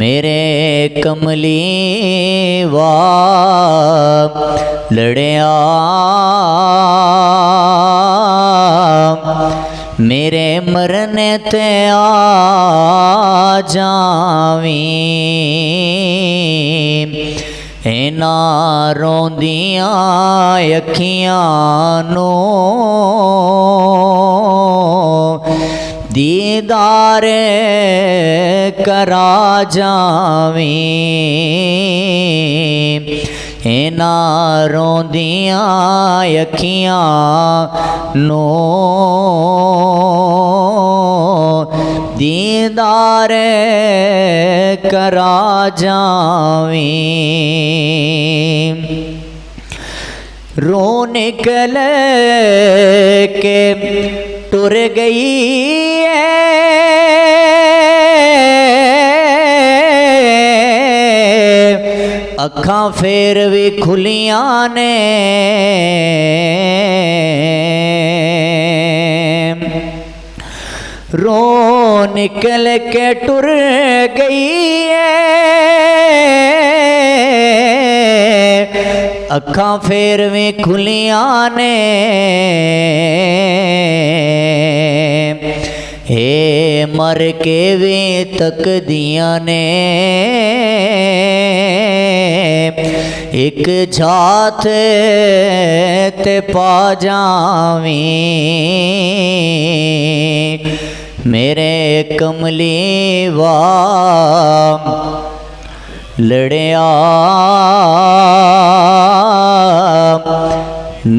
मेरे कमली वा लड़िया मेरे मरने ते आ जावी इना रोंदियां अखियां नो दीदार करा जावी इना रोंदियां अखियां नो दीदार करा जावी रो निकल के टुर गई अखां फेर भी खुलियां ने रो निकल के टुर गई अखां फेर भी खुलियां ने हे मर के भी तकदियां ने एक जात ते पा जावी मेरे कमली वा लड़िया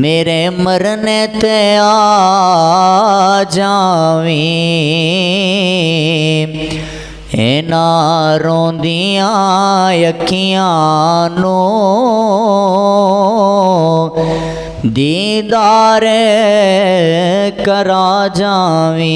मेरे मरने ते आ जावी इना रोंदियां अखियां नो दीदार करा जावी।